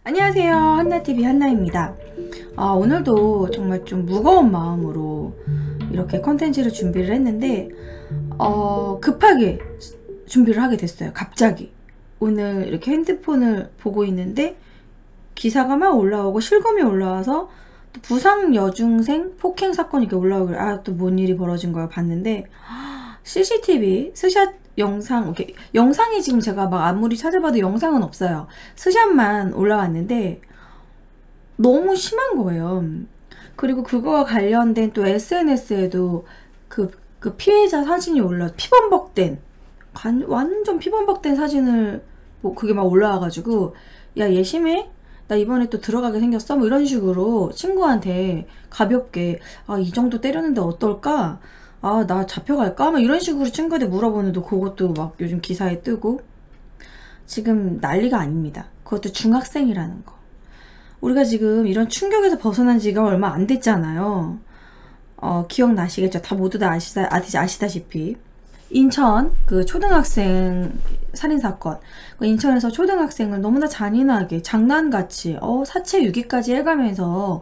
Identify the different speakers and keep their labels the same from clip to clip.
Speaker 1: 안녕하세요, 한나TV 한나입니다. 오늘도 정말 좀 무거운 마음으로 이렇게 컨텐츠를 준비를 했는데 급하게 준비를 하게 됐어요. 갑자기 오늘 이렇게 핸드폰을 보고 있는데 기사가 막 올라오고 실검이 올라와서 또 부상 여중생 폭행 사건이 이렇게 올라오길래 또 뭔 일이 벌어진 거야 봤는데 CCTV 스샷 영상, 영상이 지금 제가 막 아무리 찾아봐도 영상은 없어요. 스샷만 올라왔는데 너무 심한 거예요. 그리고 그거와 관련된 또 SNS에도 그 피해자 사진이 피범벅된, 완전 피범벅된 사진을 그게 막 올라와가지고 야, 얘 심해? 나 이번에 또 들어가게 생겼어? 뭐 이런 식으로 친구한테 가볍게 이 정도 때렸는데 어떨까? 나 잡혀갈까? 막 이런 식으로 친구한테 물어보는데 그것도 막 요즘 기사에 뜨고 지금 난리가 아닙니다. 그것도 중학생이라는 거. 우리가 지금 이런 충격에서 벗어난 지가 얼마 안 됐잖아요. 기억나시겠죠? 모두 다 아시다시피 인천 그 초등학생 살인사건, 인천에서 초등학생을 너무나 잔인하게 장난같이 사체 유기까지 해가면서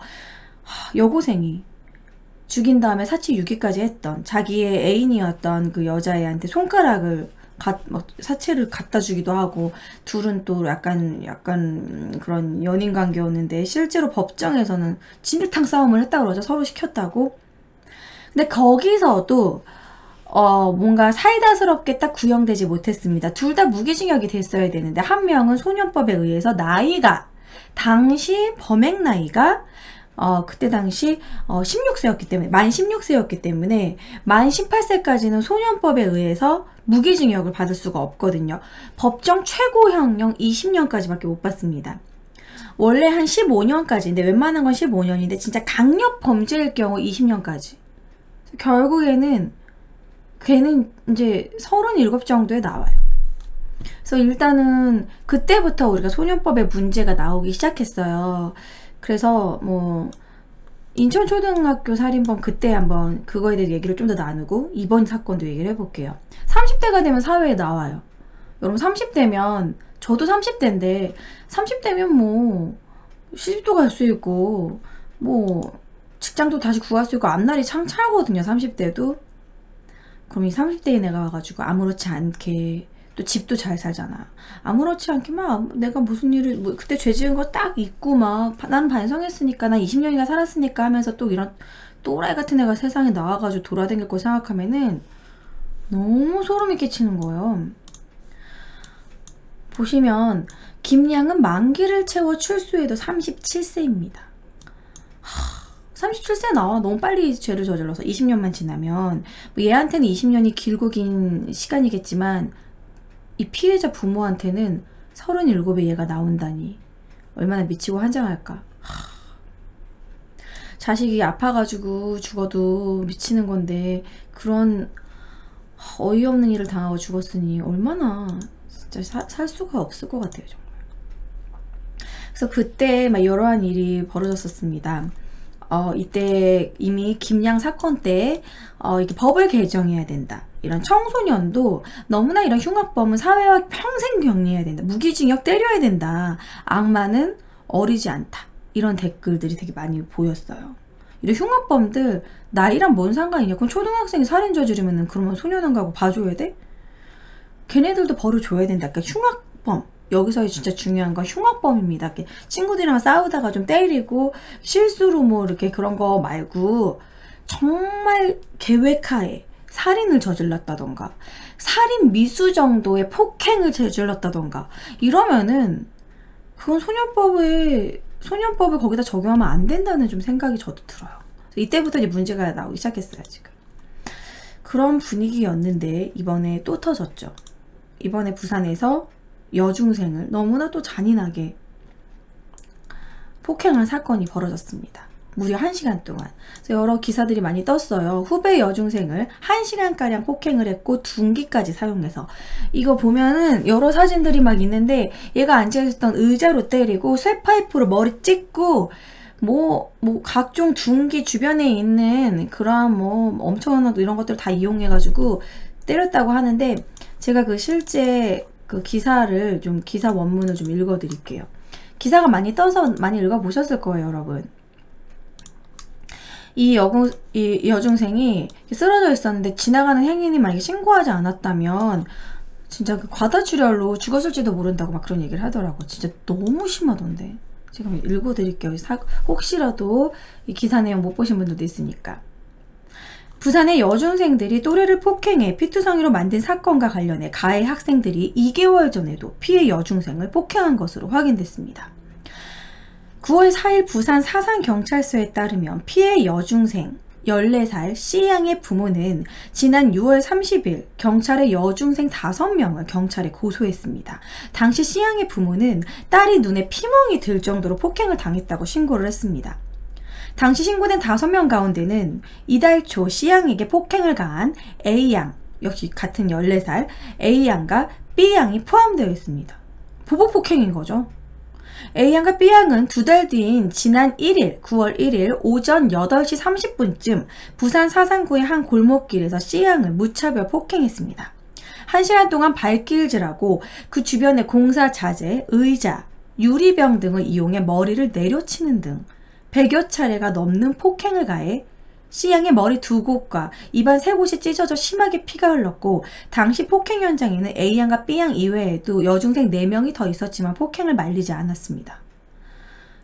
Speaker 1: 여고생이 죽인 다음에 사체 유기까지 했던 자기의 애인이었던 그 여자애한테 손가락을 사체를 갖다 주기도 하고, 둘은 또 약간 그런 연인 관계였는데 실제로 법정에서는 진흙탕 싸움을 했다고 그러죠. 서로 시켰다고. 근데 거기서도 뭔가 사이다스럽게 딱 구형되지 못했습니다. 둘 다 무기징역이 됐어야 되는데 한 명은 소년법에 의해서 당시 범행 나이가 그때 당시 16세였기 때문에, 만 16세였기 때문에 만 18세까지는 소년법에 의해서 무기징역을 받을 수가 없거든요. 법정 최고형령 20년까지밖에 못 받습니다. 원래 한 15년까지인데 웬만한 건 15년인데 진짜 강력 범죄일 경우 20년까지. 결국에는 걔는 이제 37 정도에 나와요. 그래서 일단은 그때부터 우리가 소년법에 문제가 나오기 시작했어요. 그래서 인천초등학교 살인범 그때 한번 그거에 대해 얘기를 좀 더 나누고 이번 사건도 얘기를 해볼게요. 30대가 되면 사회에 나와요. 여러분 30대면 저도 30대인데 30대면 시집도 갈 수 있고 직장도 다시 구할 수 있고 앞날이 창창하거든요. 30대도. 그럼 이 30대인 애가 와가지고 아무렇지 않게 또 집도 잘 살잖아. 아무렇지 않게 내가 무슨 일을 그때 죄 지은 거 딱 잊고 난 반성했으니까, 난 20년이나 살았으니까 하면서 또 이런 또라이 같은 애가 세상에 나와가지고 돌아다닐 거 생각하면은 너무 소름이 끼치는 거예요. 보시면 김양은 만기를 채워 출소해도 37세입니다. 37세 나와. 너무 빨리 죄를 저질러서 20년만 지나면 얘한테는 20년이 길고 긴 시간이겠지만 이 피해자 부모한테는 37에 얘가 나온다니 얼마나 미치고 환장할까. 자식이 아파가지고 죽어도 미치는 건데 그런 어이없는 일을 당하고 죽었으니 얼마나 진짜 살 수가 없을 것 같아요, 정말. 그래서 그때 여러한 일이 벌어졌었습니다. 이때 이미 김양 사건 때 이렇게 법을 개정해야 된다. 이런 청소년도 너무나 이런 흉악범은 사회와 평생 격리해야 된다. 무기징역 때려야 된다. 악마는 어리지 않다. 이런 댓글들이 되게 많이 보였어요. 이런 흉악범들 나이랑 뭔 상관이냐. 그럼 초등학생이 살인 저지르면 그러면 소년원가고 봐줘야 돼? 걔네들도 벌을 줘야 된다. 그러니까 흉악범. 여기서 진짜 중요한 건 흉악범입니다. 친구들이랑 싸우다가 좀 때리고 실수로 이렇게 그런 거 말고 정말 계획하에 살인을 저질렀다던가 살인 미수 정도의 폭행을 저질렀다던가 이러면은 그건 소년법을 거기다 적용하면 안 된다는 좀 생각이 저도 들어요. 이때부터 이제 문제가 나오기 시작했어요, 지금. 그런 분위기였는데 이번에 또 터졌죠. 이번에 부산에서 여중생을 너무나 또 잔인하게 폭행한 사건이 벌어졌습니다. 무려 1시간 동안. 그래서 여러 기사들이 많이 떴어요. 후배 여중생을 1시간가량 폭행을 했고 둔기까지 사용해서. 이거 보면은 여러 사진들이 막 있는데 얘가 앉아있었던 의자로 때리고 쇠파이프로 머리 찍고 각종 둔기 주변에 있는 그런 엄청난 이런 것들 다 이용해가지고 때렸다고 하는데, 제가 실제 기사 원문을 좀 읽어드릴게요. 기사가 많이 떠서 많이 읽어보셨을 거예요, 여러분. 이 여중생이 쓰러져 있었는데 지나가는 행인이 만약에 신고하지 않았다면 진짜 그 과다출혈로 죽었을지도 모른다고 막 그런 얘기를 하더라고. 진짜 너무 심하던데. 지금 읽어드릴게요. 혹시라도 이 기사 내용 못 보신 분들도 있으니까. 부산의 여중생들이 또래를 폭행해 피투성이로 만든 사건과 관련해 가해 학생들이 2개월 전에도 피해 여중생을 폭행한 것으로 확인됐습니다. 9월 4일 부산 사산경찰서에 따르면 피해 여중생 14살 C양의 부모는 지난 6월 30일 경찰에 여중생 5명을 경찰에 고소했습니다. 당시 C양의 부모는 딸이 눈에 피멍이 들 정도로 폭행을 당했다고 신고를 했습니다. 당시 신고된 5명 가운데는 이달 초 C양에게 폭행을 가한 A양, 역시 같은 14살 A양과 B양이 포함되어 있습니다. 보복 폭행인 거죠. A양과 B양은 2달 뒤인 지난 1일 9월 1일 오전 8시 30분쯤 부산 사상구의 한 골목길에서 C양을 무차별 폭행했습니다. 1시간 동안 발길질하고 그 주변의 공사 자재, 의자, 유리병 등을 이용해 머리를 내려치는 등 100여 차례가 넘는 폭행을 가해 C양의 머리 2곳과 입안 3곳이 찢어져 심하게 피가 흘렀고 당시 폭행 현장에는 A양과 B양 이외에도 여중생 4명이 더 있었지만 폭행을 말리지 않았습니다.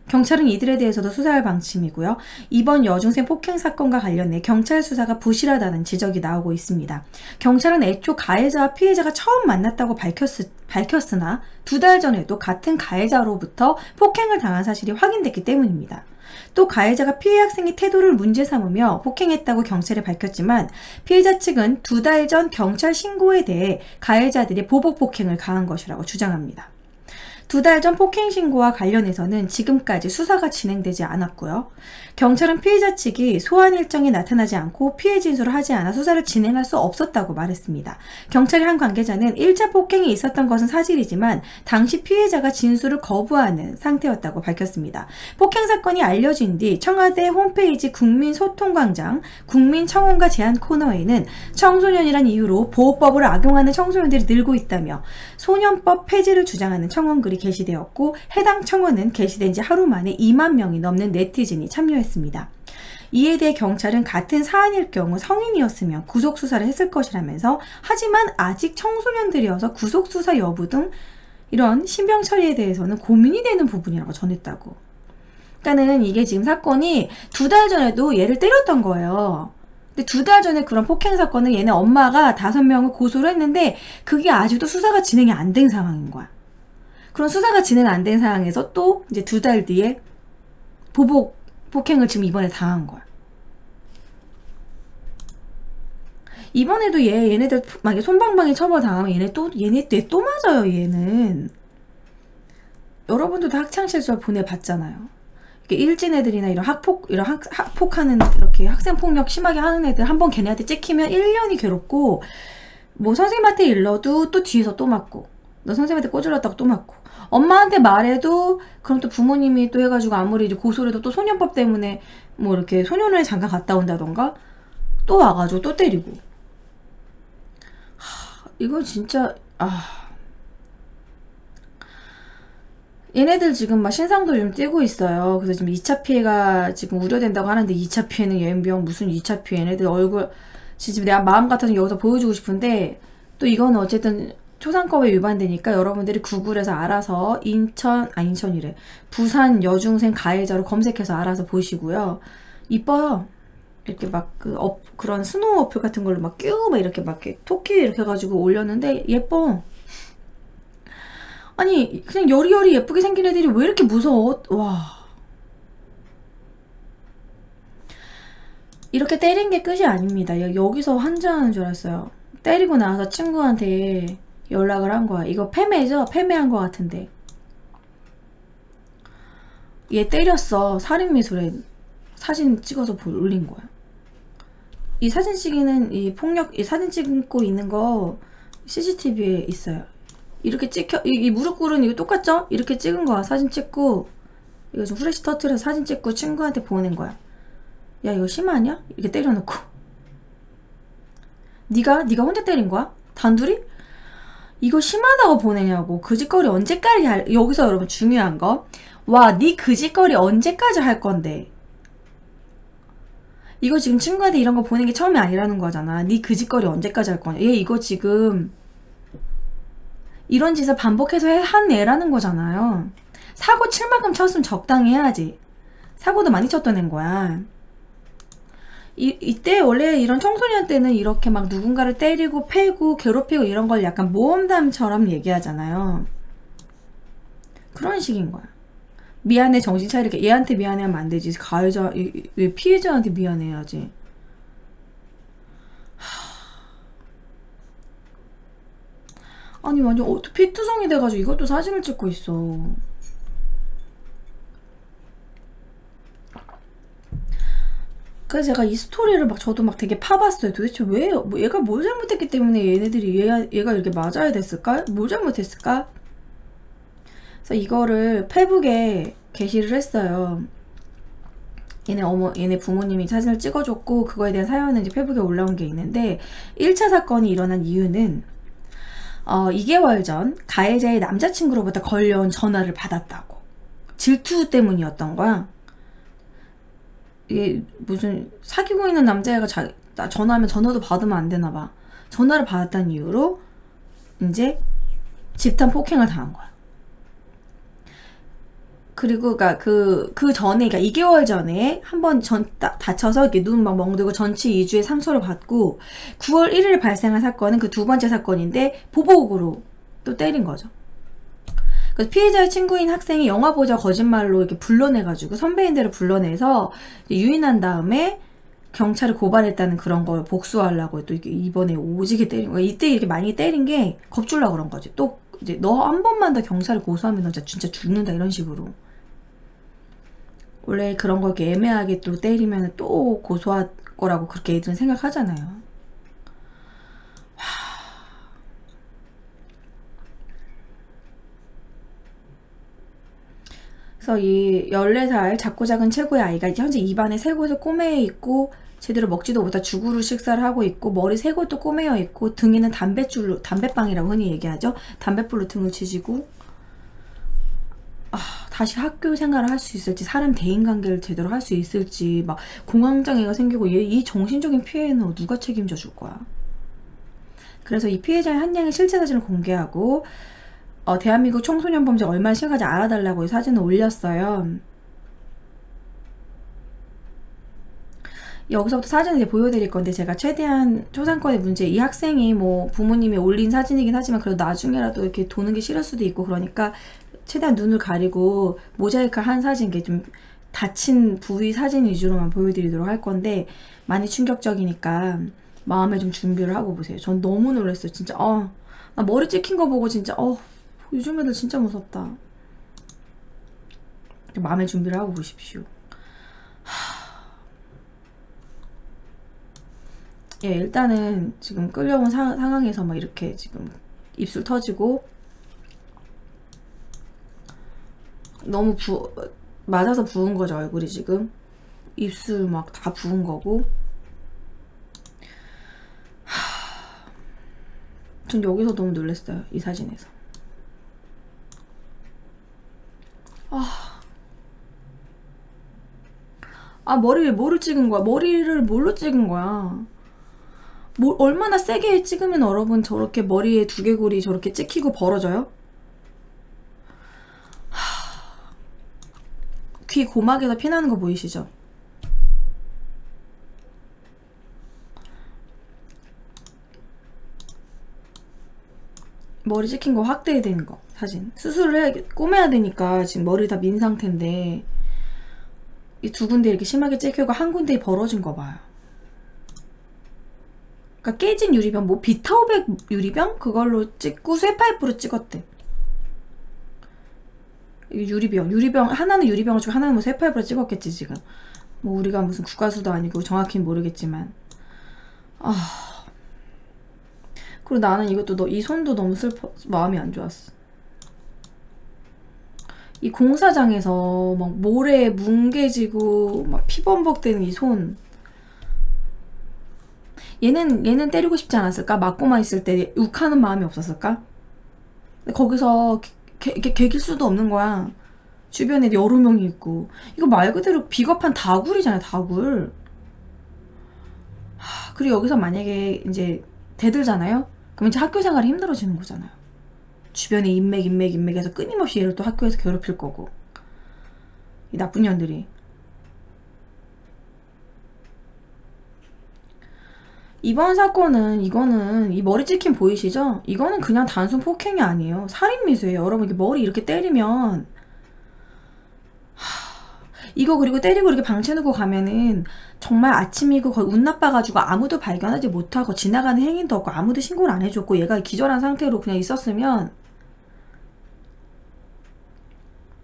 Speaker 1: 경찰은 이들에 대해서도 수사할 방침이고요. 이번 여중생 폭행 사건과 관련해 경찰 수사가 부실하다는 지적이 나오고 있습니다. 경찰은 애초 가해자와 피해자가 처음 만났다고 밝혔으나 2달 전에도 같은 가해자로부터 폭행을 당한 사실이 확인됐기 때문입니다. 또 가해자가 피해 학생의 태도를 문제 삼으며 폭행했다고 경찰에 밝혔지만 피해자 측은 2달 전 경찰 신고에 대해 가해자들이 보복 폭행을 가한 것이라고 주장합니다. 2달 전 폭행 신고와 관련해서는 지금까지 수사가 진행되지 않았고요. 경찰은 피해자 측이 소환 일정이 나타나지 않고 피해 진술을 하지 않아 수사를 진행할 수 없었다고 말했습니다. 경찰의 한 관계자는 1차 폭행이 있었던 것은 사실이지만 당시 피해자가 진술을 거부하는 상태였다고 밝혔습니다. 폭행 사건이 알려진 뒤 청와대 홈페이지 국민소통광장 국민청원과 제안 코너에는 청소년이란 이유로 보호법을 악용하는 청소년들이 늘고 있다며 소년법 폐지를 주장하는 청원글이 게시되었고 해당 청원은 게시된 지 하루 만에 2만 명이 넘는 네티즌이 참여했습니다. 이에 대해 경찰은 같은 사안일 경우 성인이었으면 구속수사를 했을 것이라면서 하지만 아직 청소년들이어서 구속수사 여부 등 이런 신병 처리에 대해서는 고민이 되는 부분이라고 전했다고. 그러니까는 이게 지금 사건이 2달 전에도 얘를 때렸던 거예요. 근데 2달 전에 그런 폭행 사건은 얘네 엄마가 5명을 고소를 했는데 그게 아직도 수사가 진행이 안 된 상황인 거야. 그런 수사가 진행 안 된 상황에서 또 이제 2달 뒤에 보복 폭행을 지금 이번에 당한 거야. 이번에도 얘네들 막 손방망이 처벌 당하면 얘네 또 맞아요. 얘는 여러분도 학창 시절 보내봤잖아요. 이렇게 일진 애들이나 이런 학폭하는 이렇게 학생 폭력 심하게 하는 애들 한번 걔네한테 찍히면 1년이 괴롭고 뭐 선생님한테 일러도 또 뒤에서 또 맞고 너 선생님한테 꼬질렀다고 또 맞고 엄마한테 말해도 그럼 또 부모님이 또 해가지고 아무리 이제 고소를 해도 또 소년법 때문에 뭐 이렇게 소년원에 잠깐 갔다 온다던가 또 와가지고 또 때리고. 이거 진짜 얘네들 지금 막 신상도 좀 띄고 있어요. 그래서 지금 2차 피해가 지금 우려된다고 하는데 2차 피해는 예병 무슨 2차 피해 얘네들 얼굴 지금 내가 마음 같아서 여기서 보여주고 싶은데 또 이거는 어쨌든 초상법에 위반되니까 여러분들이 구글에서 알아서 부산 여중생 가해자로 검색해서 알아서 보시고요. 이뻐요. 이렇게 막 그런 스노우 어플 같은 걸로 막 이렇게 막 토끼 이렇게 해가지고 올렸는데 예뻐. 아니 그냥 여리여리 예쁘게 생긴 애들이 왜 이렇게 무서워? 와. 이렇게 때린 게 끝이 아닙니다. 여기서 환장하는 줄 알았어요. 때리고 나서 친구한테 연락을 한 거야. 이거 패매죠? 패매한 거 같은데. 얘 때렸어. 살인미수에 사진 찍어서 올린 거야. 이 사진 찍는 이 사진 찍고 있는 거 CCTV에 있어요. 이렇게 찍혀 이 무릎 꿇은 이거 똑같죠? 이렇게 찍은 거야. 사진 찍고 이거 좀 후레쉬 터트려서 사진 찍고 친구한테 보낸 거야. 야 이거 심하냐? 이렇게 때려놓고. 네가 혼자 때린 거야? 단둘이? 이거 심하다고 보내냐고. 그 짓거리 언제까지 여기서 여러분 중요한 거. 와, 니 그 짓거리 언제까지 할 건데. 이거 지금 친구한테 이런 거 보낸 게 처음이 아니라는 거잖아. 니 그 짓거리 언제까지 할 거냐. 얘 이거 지금 이런 짓을 반복해서 한 애라는 거잖아요. 사고 칠 만큼 쳤으면 적당히 해야지. 사고도 많이 쳤던 애인 거야. 이때 원래 이런 청소년 때는 이렇게 막 누군가를 때리고 패고 괴롭히고 이런 걸 약간 모험담처럼 얘기하잖아요. 그런 식인 거야. 미안해, 정신 차리게. 얘한테 미안해하면 안 되지. 가해자, 왜 피해자한테 미안해야지. 아니 완전 피투성이 돼가지고 이것도 사진을 찍고 있어. 그래서 제가 이 스토리를 막 저도 막 되게 파봤어요. 도대체 왜 얘가 뭘 잘못했기 때문에 얘네들이 얘가 이렇게 맞아야 됐을까? 뭘 잘못했을까? 그래서 이거를 페북에 게시를 했어요. 얘네 부모님이 사진을 찍어줬고 그거에 대한 사연은 이제 페북에 올라온 게 있는데 1차 사건이 일어난 이유는 2개월 전 가해자의 남자친구로부터 걸려온 전화를 받았다고. 질투 때문이었던 거야. 이게 무슨 사귀고 있는 남자애가 나 전화하면 전화도 받으면 안 되나 봐. 전화를 받았다는 이유로 이제 집단 폭행을 당한 거야. 그리고 그 전에, 그러니까 2개월 전에 한번 다쳐서 이렇게 눈 막 멍들고 전치 2주의 상처를 받고 9월 1일에 발생한 사건은 그 두 번째 사건인데 보복으로 또 때린 거죠. 그래서 피해자의 친구인 학생이 영화 보자 거짓말로 이렇게 불러내가지고 선배인들을 불러내서 유인한 다음에 경찰을 고발했다는 그런 걸 복수하려고 또 이번에 오지게 때린 거야. 이때 이렇게 많이 때린 게 겁주려고 그런 거지. 또 이제 너 한 번만 더 경찰을 고소하면 너 진짜 죽는다 이런 식으로. 원래 그런 거 이렇게 애매하게 또 때리면 또 고소할 거라고 그렇게 애들은 생각하잖아요. 그래서 이 14살 작고 작은 최고의 아이가 현재 입안에 세 곳을 꼬매어 있고 제대로 먹지도 못하 죽으로 식사를 하고 있고 머리 세 곳도 꼬매어 있고 등에는 담배빵이라고 흔히 얘기하죠. 담배불로 등을 치지고 다시 학교 생활을 할 수 있을지 사람 대인관계를 제대로 할 수 있을지 막 공황장애가 생기고 이 정신적인 피해는 누가 책임져 줄 거야. 그래서 이 피해자의 한 양의 실제 사진을 공개하고 대한민국 청소년 범죄가 얼마나 심각한지 알아달라고 이 사진을 올렸어요. 여기서부터 사진을 이제 보여드릴 건데 제가 최대한 초상권의 문제 이 학생이 뭐 부모님이 올린 사진이긴 하지만 그래도 나중에라도 이렇게 도는 게 싫을 수도 있고 그러니까 최대한 눈을 가리고 모자이크 한 사진, 게 좀 다친 부위 사진 위주로만 보여드리도록 할 건데 많이 충격적이니까 마음에 좀 준비를 하고 보세요. 전 너무 놀랐어요. 진짜 나 머리 찍힌 거 보고 진짜 요즘 애들 진짜 무섭다. 마음에 준비를 하고 보십시오. 예, 일단은 지금 끌려온 상황에서 막 이렇게 지금 입술 터지고 너무 맞아서 부은 거죠. 얼굴이 지금 입술 막 다 부은 거고. 전 여기서 너무 놀랐어요. 이 사진에서. 머리에 뭐를 찍은 거야? 머리를 뭘로 찍은 거야? 얼마나 세게 찍으면 여러분 저렇게 머리에 두개골이 저렇게 찍히고 벌어져요? 귀 고막에서 피나는 거 보이시죠? 머리 찍힌 거 확대되는 거 사진. 수술을 꼬매야 되니까 지금 머리 다 민 상태인데 이 두 군데 이렇게 심하게 찍히고 한 군데 벌어진 거 봐요. 그러니까 깨진 유리병, 뭐 비타오백 유리병? 그걸로 찍고 쇠파이프로 찍었대. 유리병 하나는 유리병을 주고 하나는 뭐 쇠파이프로 찍었겠지 지금. 뭐 우리가 무슨 국가수도 아니고 정확히는 모르겠지만. 그리고 나는 이것도 이 손도 너무 마음이 안 좋았어. 이 공사장에서 막 모래에 뭉개지고 막 피범벅되는 이 손. 얘는 때리고 싶지 않았을까? 맞고만 있을 때 욱하는 마음이 없었을까? 근데 거기서 개길 수도 없는 거야. 주변에 여러 명이 있고. 이거 말 그대로 비겁한 다굴이잖아요, 다굴. 그리고 여기서 만약에 이제 대들잖아요? 그럼 이제 학교 생활이 힘들어지는 거잖아요. 주변에 인맥해서 끊임없이 얘를 또 학교에서 괴롭힐 거고. 이 나쁜 년들이. 이번 사건은, 이거는, 이 머리 찍힌 보이시죠? 이거는 그냥 단순 폭행이 아니에요. 살인미수예요. 여러분, 이렇게 머리 이렇게 때리면, 이거 그리고 때리고 이렇게 방치해놓고 가면은 정말 아침이고 거의 운 나빠가지고 아무도 발견하지 못하고 지나가는 행인도 없고 아무도 신고를 안 해줬고 얘가 기절한 상태로 그냥 있었으면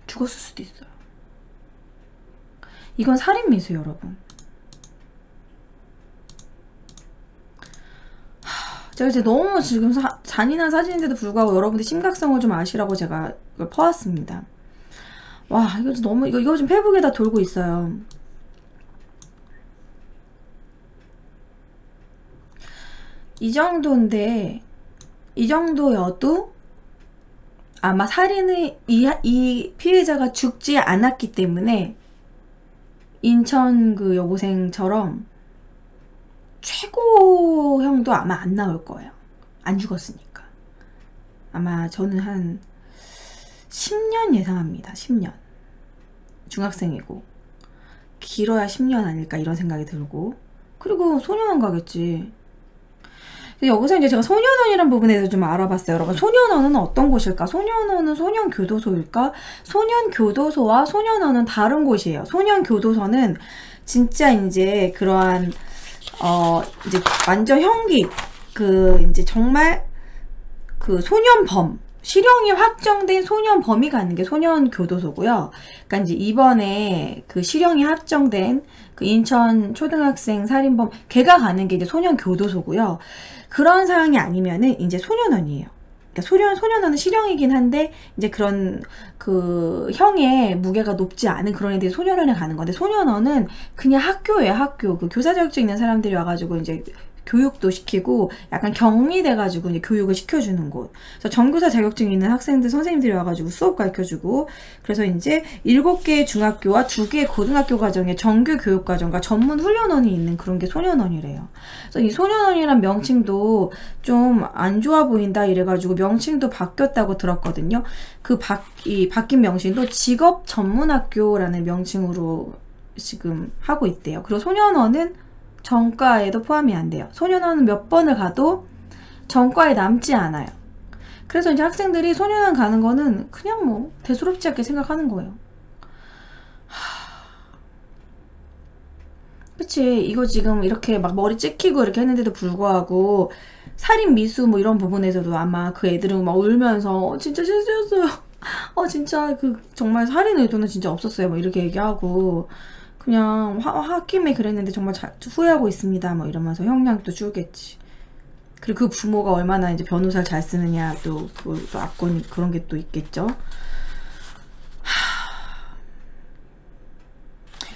Speaker 1: 죽었을 수도 있어요. 이건 살인미수예요, 여러분. 제가 이제 너무 지금 잔인한 사진인데도 불구하고 여러분들 심각성을 좀 아시라고 제가 이걸 퍼왔습니다. 와, 이거 너무, 이거 지금 페북에다 돌고 있어요. 이 정도인데, 이 정도여도 아마 살인의, 이 피해자가 죽지 않았기 때문에 인천 그 여고생처럼 최고형도 아마 안 나올 거예요. 안 죽었으니까. 아마 저는 한 10년 예상합니다. 10년. 중학생이고 길어야 10년 아닐까 이런 생각이 들고. 그리고 소년원 가겠지. 여기서 이제 제가 소년원이란 부분에 대해서 좀 알아봤어요. 여러분, 소년원은 어떤 곳일까? 소년원은 소년교도소일까? 소년교도소와 소년원은 다른 곳이에요. 소년교도소는 진짜 이제 그러한 이제 완전 형기, 이제 정말 소년범, 실형이 확정된 소년범이 가는 게 소년교도소고요. 그러니까 이제 이번에 실형이 확정된 인천 초등학생 살인범, 걔가 가는 게 이제 소년교도소고요. 그런 상황이 아니면은 이제 소년원이에요. 그러니까 소년원은 실형이긴 한데 이제 그런 형의 무게가 높지 않은 그런 애들이 소년원에 가는 건데, 소년원은 그냥 학교예요, 학교. 교사 자격증 있는 사람들이 와가지고 이제 교육도 시키고 약간 격리돼가지고 이제 교육을 시켜주는 곳. 그래서 전교사 자격증 있는 학생들, 선생님들이 와가지고 수업 가르쳐주고, 그래서 이제 7개의 중학교와 2개의 고등학교 과정에 정규 교육 과정과 전문 훈련원이 있는 그런 게 소년원이래요. 그래서 이 소년원이란 명칭도 좀 안 좋아 보인다 이래가지고 명칭도 바뀌었다고 들었거든요. 바뀐 명칭도 직업 전문학교라는 명칭으로 지금 하고 있대요. 그리고 소년원은 전과에도 포함이 안 돼요. 소년원은 몇 번을 가도 전과에 남지 않아요. 그래서 이제 학생들이 소년원 가는 거는 그냥 뭐 대수롭지 않게 생각하는 거예요. 그치, 이거 지금 이렇게 막 머리 찍히고 이렇게 했는데도 불구하고 살인 미수 뭐 이런 부분에서도 아마 그 애들은 막 울면서 진짜 실수였어요. 진짜 정말 살인 의도는 진짜 없었어요. 뭐 이렇게 얘기하고 그냥 홧김에 그랬는데 정말 후회하고 있습니다. 뭐 이러면서 형량도 주겠지. 그리고 그 부모가 얼마나 이제 변호사를 잘 쓰느냐, 또 압권 그런 게 또 있겠죠.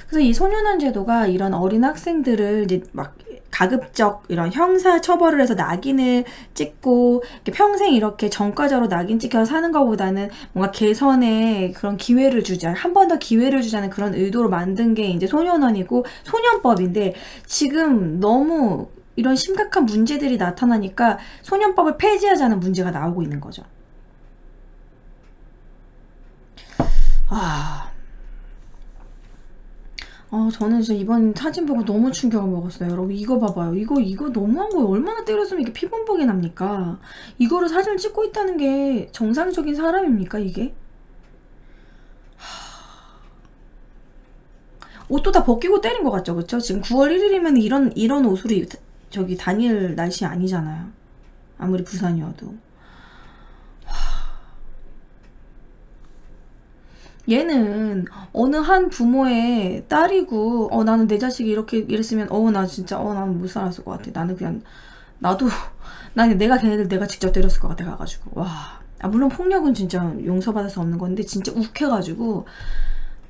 Speaker 1: 그래서 이 소년원 제도가 이런 어린 학생들을 이제 막 가급적 이런 형사 처벌을 해서 낙인을 찍고 평생 이렇게 전과자로 낙인 찍혀서 사는 것보다는 뭔가 개선의 그런 기회를 주자, 한 번 더 기회를 주자는 그런 의도로 만든 게 이제 소년원이고 소년법인데, 지금 너무 이런 심각한 문제들이 나타나니까 소년법을 폐지하자는 문제가 나오고 있는 거죠. 저는 진짜 이번 사진 보고 너무 충격을 먹었어요. 여러분, 이거 봐봐요. 이거 너무한 거예요. 얼마나 때렸으면 이게 피범벅이 납니까? 이거를 사진을 찍고 있다는 게 정상적인 사람입니까, 이게? 옷도 다 벗기고 때린 것 같죠, 그쵸? 지금 9월 1일이면 이런 옷으로 다닐 날씨 아니잖아요. 아무리 부산이어도. 얘는 어느 한 부모의 딸이고, 나는 내 자식이 이랬으면, 나 진짜, 나는 못 살았을 것 같아. 나는 그냥, 내가 걔네들 내가 직접 때렸을 것 같아, 가가지고. 와. 물론 폭력은 진짜 용서받을 수 없는 건데, 진짜 욱해가지고,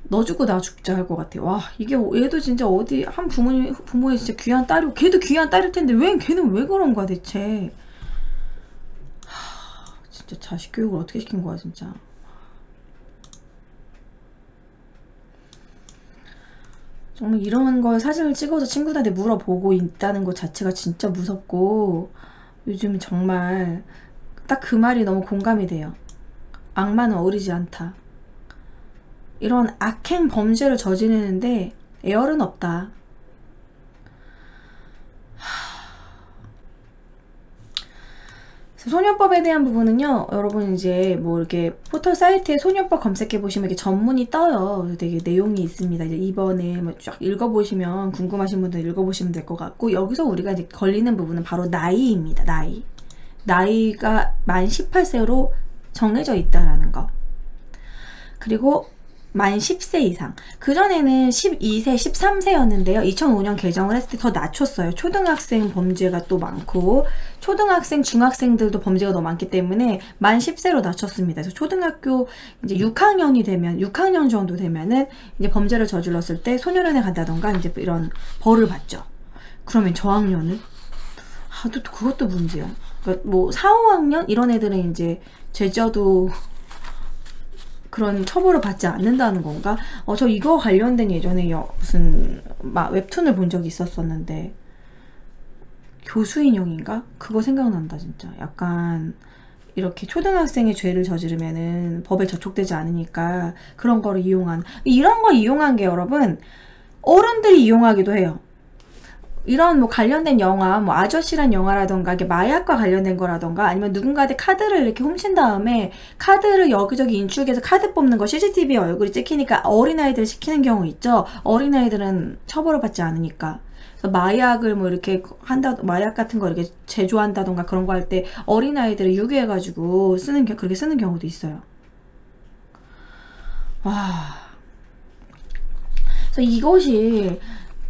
Speaker 1: 너 죽고 나 죽자 할 것 같아. 와, 얘도 진짜 한 부모의 진짜 귀한 딸이고, 걔도 귀한 딸일 텐데, 걔는 왜 그런 거야, 대체. 진짜. 진짜 자식 교육을 어떻게 시킨 거야 진짜. 정말 이런 걸 사진을 찍어서 친구들한테 물어보고 있다는 것 자체가 진짜 무섭고, 요즘 정말 딱 그 말이 너무 공감이 돼요. 악마는 어리지 않다. 이런 악행 범죄를 저지르는데 애열은 없다. 소년법에 대한 부분은요, 여러분 이제 뭐 이렇게 포털 사이트에 소년법 검색해 보시면 이렇게 전문이 떠요. 되게 내용이 있습니다. 이제 이번에 뭐 쫙 읽어보시면, 궁금하신 분들 읽어보시면 될 것 같고, 여기서 우리가 이제 걸리는 부분은 바로 나이입니다. 나이가 만 18세로 정해져 있다라는 거. 그리고 만 10세 이상. 그전에는 12세, 13세였는데요. 2005년 개정을 했을 때 더 낮췄어요. 초등학생 범죄가 또 많고, 초등학생, 중학생들도 범죄가 너무 많기 때문에 만 10세로 낮췄습니다. 그래서 초등학교 이제 6학년이 되면, 6학년 정도 되면은 이제 범죄를 저질렀을 때 소년원에 간다던가 이제 이런 벌을 받죠. 그러면 저학년은? 아, 또 그것도 문제야. 그러니까 뭐 4, 5학년? 이런 애들은 이제 제자도 그런 처벌을 받지 않는다는 건가? 저 이거 관련된 예전에 무슨 웹툰을 본 적이 있었었는데, 교수인형인가? 그거 생각난다 진짜. 약간 이렇게 초등학생의 죄를 저지르면은 법에 저촉되지 않으니까 그런 거를 이런 거 이용한 게 여러분 어른들이 이용하기도 해요. 이런 뭐 관련된 영화, 뭐 아저씨란 영화라던가, 이게 마약과 관련된 거라던가, 아니면 누군가한테 카드를 이렇게 훔친 다음에 카드를 여기저기 인출해서 카드 뽑는 거, CCTV에 얼굴이 찍히니까 어린아이들 시키는 경우 있죠. 어린아이들은 처벌을 받지 않으니까. 그래서 마약을 뭐 이렇게 마약 같은 거 이렇게 제조한다던가 그런 거 할 때 어린아이들을 유괴해가지고 그렇게 쓰는 경우도 있어요. 와. 그래서 이것이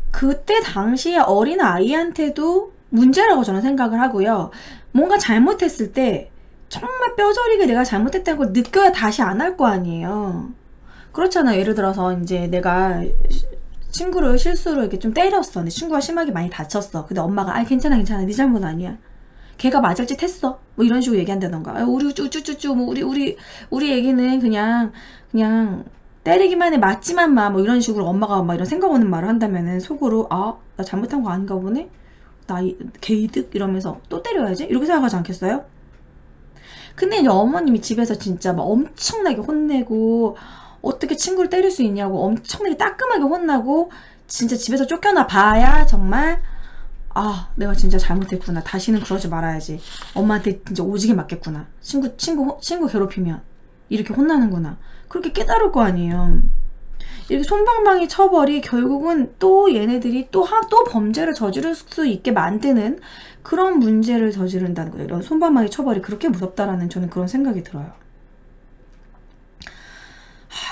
Speaker 1: 그때 당시에 어린 아이한테도 문제라고 저는 생각을 하고요. 뭔가 잘못했을 때 정말 뼈저리게 내가 잘못했다는 걸 느껴야 다시 안 할 거 아니에요. 그렇잖아요. 예를 들어서 이제 내가 친구를 실수로 이렇게 좀 때렸어. 근데 친구가 심하게 많이 다쳤어. 근데 엄마가 괜찮아 네 잘못 아니야. 걔가 맞을 짓 했어. 뭐 이런 식으로 얘기한다던가. 우리 우쭈쭈쭈 뭐 우리 애기는 그냥 때리기만 해, 맞지만 마, 뭐 이런 식으로 엄마가 막 이런 생각 없는 말을 한다면은 속으로 나 잘못한 거 아닌가 보네? 나 개이득? 이러면서 또 때려야지? 이렇게 생각하지 않겠어요? 근데 이제 어머님이 집에서 진짜 막 엄청나게 혼내고, 어떻게 친구를 때릴 수 있냐고 엄청나게 따끔하게 혼나고, 진짜 집에서 쫓겨나 봐야 정말 내가 진짜 잘못했구나. 다시는 그러지 말아야지. 엄마한테 진짜 오지게 맞겠구나. 친구 괴롭히면 이렇게 혼나는구나. 그렇게 깨달을 거 아니에요. 이렇게 솜방망이 처벌이 결국은 또 얘네들이 또 범죄를 저지를 수 있게 만드는 그런 문제를 저지른다는 거예요. 이런 솜방망이 처벌이 그렇게 무섭다라는 저는 그런 생각이 들어요.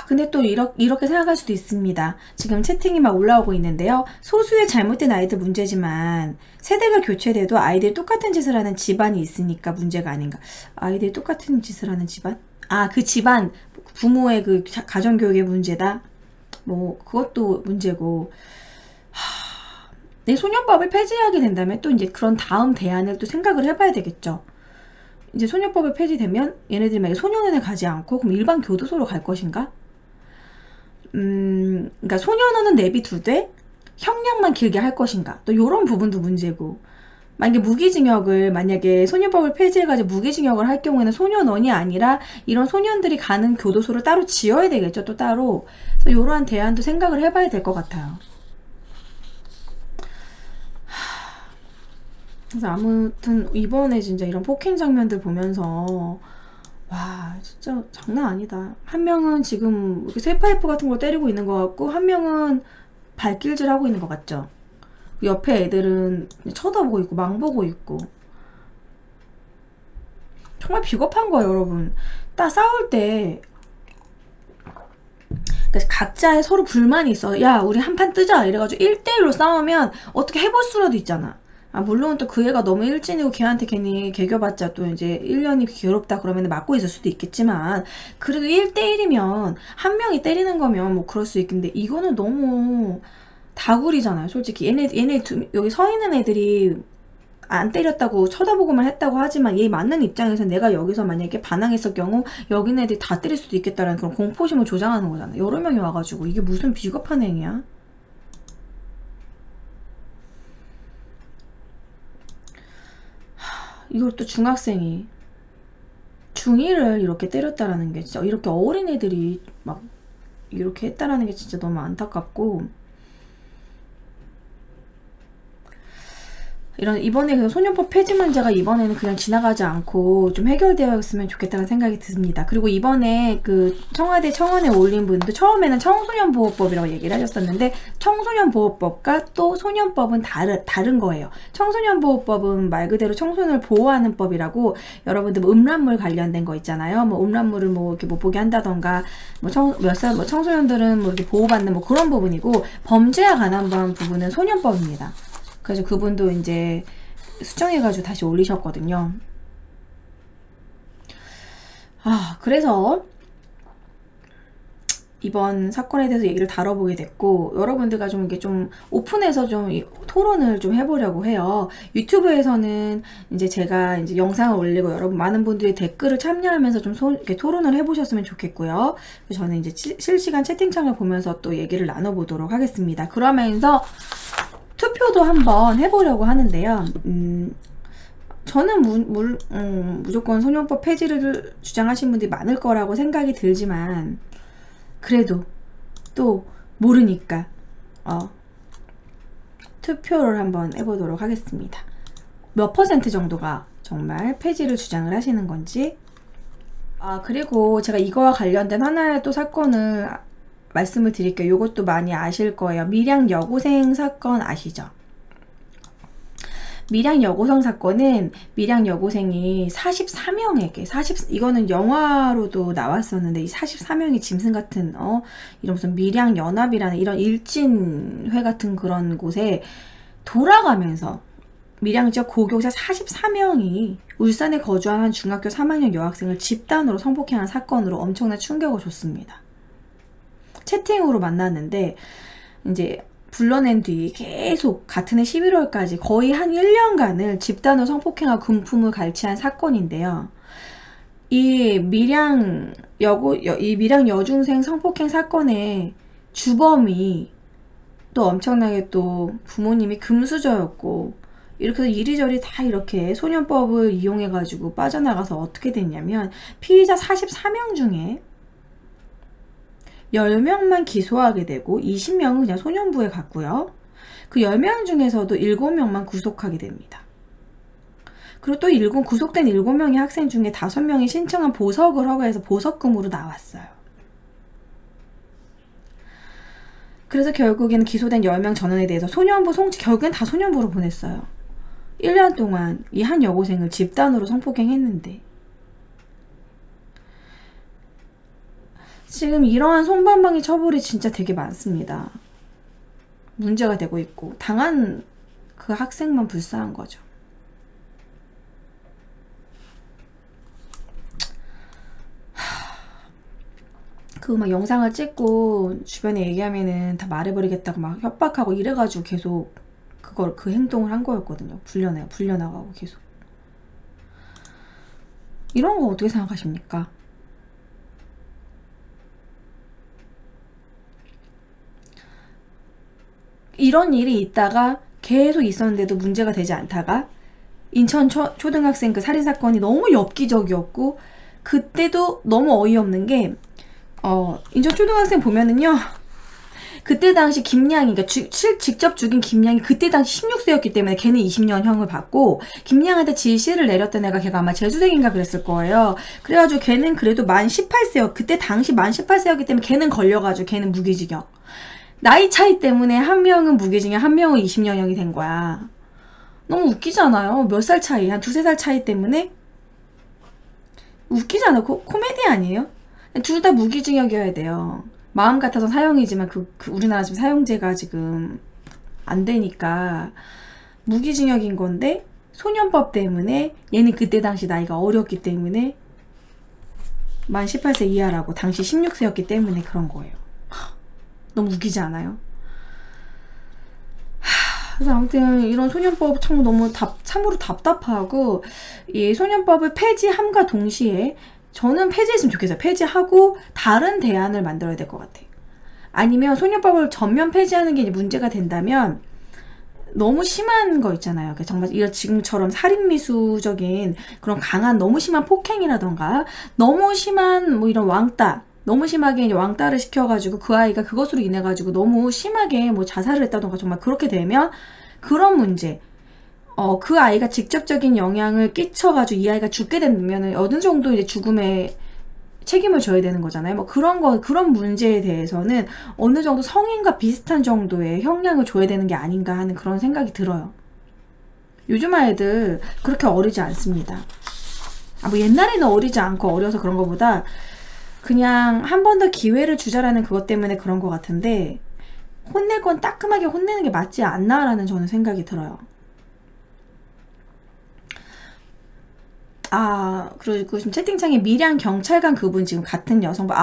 Speaker 1: 근데 또 이렇게 생각할 수도 있습니다. 지금 채팅이 막 올라오고 있는데요. 소수의 잘못된 아이들 문제지만 세대가 교체돼도 아이들이 똑같은 짓을 하는 집안이 있으니까 문제가 아닌가. 아이들이 똑같은 짓을 하는 집안? 그 집안 부모의 그 가정교육의 문제다. 뭐 그것도 문제고. 내 소년법을 폐지하게 된다면 또 이제 그런 다음 대안을 또 생각을 해봐야 되겠죠. 이제 소년법이 폐지되면 얘네들이 만약에 소년원에 가지 않고 그럼 일반 교도소로 갈 것인가? 그러니까 소년원은 내비두되 형량만 길게 할 것인가? 또 이런 부분도 문제고. 만약에 소년법을 폐지해가지고 무기징역을 할 경우에는 소년원이 아니라 이런 소년들이 가는 교도소를 따로 지어야 되겠죠, 또 따로. 그래서 이러한 대안도 생각을 해봐야 될 것 같아요. 그래서 아무튼 이번에 진짜 이런 폭행 장면들 보면서 와 진짜 장난 아니다. 한 명은 지금 이렇게 쇠파이프 같은 걸 때리고 있는 것 같고, 한 명은 발길질 하고 있는 것 같죠. 옆에 애들은 쳐다보고 있고 망보고 있고. 정말 비겁한 거예요, 여러분. 딱 싸울 때 각자의 서로 불만이 있어. 야 우리 한판 뜨자 이래가지고 1대1로 싸우면 어떻게 해볼 수라도 있잖아. 물론 또 그 애가 너무 일진이고 걔한테 괜히 개겨봤자 또 이제 1년이 괴롭다 그러면 맞고 있을 수도 있겠지만, 그래도 1대1이면 한 명이 때리는 거면 뭐 그럴 수 있겠는데, 이거는 너무 다구리잖아요. 솔직히 얘네 여기 서 있는 애들이 안 때렸다고 쳐다보고만 했다고 하지만 얘 맞는 입장에서 내가 여기서 만약에 반항했을 경우 여기 애들이 다 때릴 수도 있겠다라는 그런 공포심을 조장하는 거잖아. 여러 명이 와가지고 이게 무슨 비겁한 행위야? 이걸 또 중학생이 중1을 이렇게 때렸다라는 게 진짜 이렇게 어린 애들이 막 이렇게 했다라는 게 진짜 너무 안타깝고 이번에 그 소년법 폐지 문제가 이번에는 그냥 지나가지 않고 좀 해결되었으면 좋겠다는 생각이 듭니다. 그리고 이번에 그 청와대 청원에 올린 분도 처음에는 청소년보호법이라고 얘기를 하셨었는데 청소년보호법과 또 소년법은 다른 거예요. 청소년보호법은 말 그대로 청소년을 보호하는 법이라고 여러분들 뭐 음란물 관련된 거 있잖아요. 뭐 음란물을 뭐 이렇게 못 보게 한다던가 뭐 청소년들은 뭐 이렇게 보호받는 뭐 그런 부분이고 범죄와 관한 부분은 소년법입니다. 그래서 그분도 이제 수정해가지고 다시 올리셨거든요. 그래서 이번 사건에 대해서 얘기를 다뤄보게 됐고 여러분들과 좀 이게 좀 오픈해서 좀 토론을 좀 해보려고 해요. 유튜브에서는 이제 제가 이제 영상을 올리고 여러분 많은 분들이 댓글을 참여하면서 좀 이렇게 토론을 해보셨으면 좋겠고요. 저는 이제 실시간 채팅창을 보면서 또 얘기를 나눠보도록 하겠습니다. 그러면서 투표도 한번 해보려고 하는데요. 저는 무조건 소년법 폐지를 주장하신 분들이 많을 거라고 생각이 들지만 그래도 또 모르니까 투표를 한번 해보도록 하겠습니다. 몇 퍼센트 정도가 정말 폐지를 주장을 하시는 건지. 그리고 제가 이거와 관련된 하나의 또 사건을 말씀을 드릴게요. 이것도 많이 아실 거예요. 밀양 여고생 사건 아시죠? 밀양 여고생 사건은 밀양 여고생이 44명에게 이거는 영화로도 나왔었는데 이 44명이 짐승 같은 이런 무슨 밀양 연합이라는 이런 일진회 같은 그런 곳에 돌아가면서 밀양 지역 고교사 44명이 울산에 거주하는 중학교 3학년 여학생을 집단으로 성폭행한 사건으로 엄청난 충격을 줬습니다. 채팅으로 만났는데 이제 불러낸 뒤 계속 같은 해 11월까지 거의 한 1년간을 집단으로 성폭행하고 금품을 갈취한 사건인데요. 이 밀양 여중생 성폭행 사건의 주범이 또 엄청나게 또 부모님이 금수저였고 이렇게 해서 이리저리 다 이렇게 소년법을 이용해 가지고 빠져나가서 어떻게 됐냐면 피의자 44명 중에 10명만 기소하게 되고 20명은 그냥 소년부에 갔고요. 그 10명 중에서도 7명만 구속하게 됩니다. 그리고 또 구속된 7명의 학생 중에 5명이 신청한 보석을 허가해서 보석금으로 나왔어요. 그래서 결국에는 기소된 10명 전원에 대해서 소년부 송치 결국엔 다 소년부로 보냈어요. 1년 동안 이 한 여고생을 집단으로 성폭행했는데 지금 이러한 솜방망이 처벌이 진짜 되게 많습니다. 문제가 되고 있고 당한 그 학생만 불쌍한 거죠. 그 막 영상을 찍고 주변에 얘기하면은 다 말해버리겠다고 막 협박하고 이래가지고 계속 그 행동을 한 거였거든요. 불려나가고 계속. 이런 거 어떻게 생각하십니까? 이런 일이 있다가 계속 있었는데도 문제가 되지 않다가 인천 초등학생 그 살인사건이 너무 엽기적이었고 그때도 너무 어이없는 게 인천 초등학생 보면은요 그때 당시 김양이 그러니까 직접 죽인 김양이 그때 당시 16세였기 때문에 걔는 20년형을 받고 김양한테 지시를 내렸던 애가 걔가 아마 재수생인가 그랬을 거예요. 그래가지고 걔는 그래도 만 18세였 그때 당시 만 18세였기 때문에 걔는 걸려가지고 걔는 무기징역. 나이 차이 때문에 한 명은 무기징역, 한 명은 20년형이 된 거야. 너무 웃기잖아요. 몇 살 차이, 한 2~3살 차이 때문에? 웃기잖아. 코미디 아니에요? 둘 다 무기징역이어야 돼요. 마음 같아서 사형이지만 우리나라 지금 사형제가 지금 안 되니까 무기징역인 건데 소년법 때문에 얘는 그때 당시 나이가 어렸기 때문에 만 18세 이하라고 당시 16세였기 때문에 그런 거예요. 너무 웃기지 않아요? 그래서 아무튼 이런 소년법 참 너무 참으로 답답하고, 이 소년법을 폐지함과 동시에 저는 폐지했으면 좋겠어요. 폐지하고 다른 대안을 만들어야 될 것 같아요. 아니면 소년법을 전면 폐지하는 게 문제가 된다면 너무 심한 거 있잖아요. 정말 이런 지금처럼 살인미수적인 그런 강한 너무 심한 폭행이라던가 너무 심한 뭐 이런 왕따, 너무 심하게 이제 왕따를 시켜가지고 그 아이가 그것으로 인해가지고 너무 심하게 뭐 자살을 했다던가 정말 그렇게 되면 그런 문제, 그 아이가 직접적인 영향을 끼쳐가지고 이 아이가 죽게 되면 어느 정도 이제 죽음에 책임을 져야 되는 거잖아요. 뭐 그런 문제에 대해서는 어느 정도 성인과 비슷한 정도의 형량을 줘야 되는 게 아닌가 하는 그런 생각이 들어요. 요즘 아이들 그렇게 어리지 않습니다. 뭐 옛날에는 어리지 않고 어려서 그런 것보다 그냥 한 번 더 기회를 주자라는 그것 때문에 그런 것 같은데, 혼낼 건 따끔하게 혼내는 게 맞지 않나라는 저는 생각이 들어요. 그리고 지금 채팅창에 밀양 경찰관 그분 지금 같은 여성분,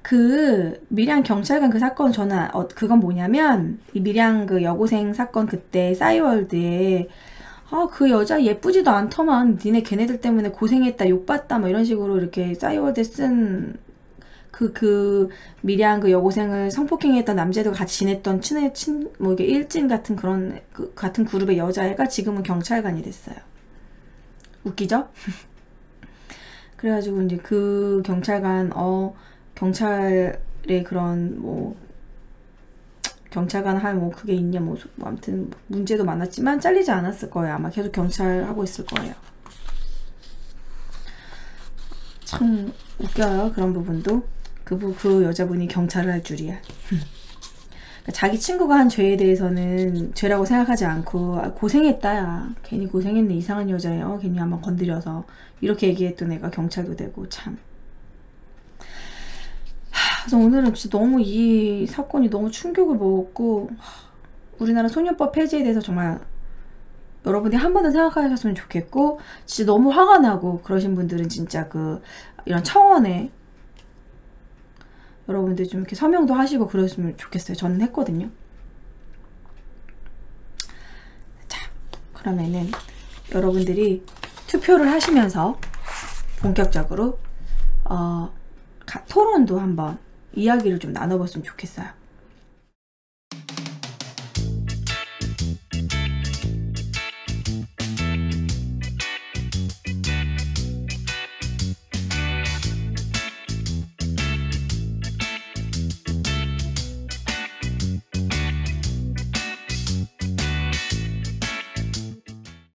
Speaker 1: 그 밀양 경찰관 그 사건 저는 그건 뭐냐면 이 밀양 그 여고생 사건 그때 싸이월드에 그 여자 예쁘지도 않더만 니네 걔네들 때문에 고생했다 욕봤다 뭐 이런 식으로 이렇게 싸이월드에 쓴 그 밀양 그 여고생을 성폭행했던 남자들과 같이 지냈던 뭐 이게 일진 같은 그런 같은 그룹의 여자애가 지금은 경찰관이 됐어요. 웃기죠? 그래가지고 이제 그 경찰관 경찰의 그런 뭐 경찰관 할 뭐 그게 있냐 뭐 아무튼 문제도 많았지만 잘리지 않았을 거예요. 아마 계속 경찰 하고 있을 거예요. 참 웃겨요. 그런 부분도 그 여자분이 경찰을 할 줄이야. 자기 친구가 한 죄에 대해서는 죄라고 생각하지 않고 고생했다 야 괜히 고생했네 이상한 여자예요 괜히 한번 건드려서 이렇게 얘기했던 애가 경찰도 되고 참. 그래서 오늘은 진짜 너무 이 사건이 너무 충격을 먹었고, 우리나라 소년법 폐지에 대해서 정말 여러분이 한 번 더 생각하셨으면 좋겠고, 진짜 너무 화가 나고 그러신 분들은 진짜 이런 청원에 여러분들 좀 이렇게 서명도 하시고 그러셨으면 좋겠어요. 저는 했거든요. 자, 그러면은 여러분들이 투표를 하시면서 본격적으로 토론도 한번 이야기를 좀 나눠봤으면 좋겠어요.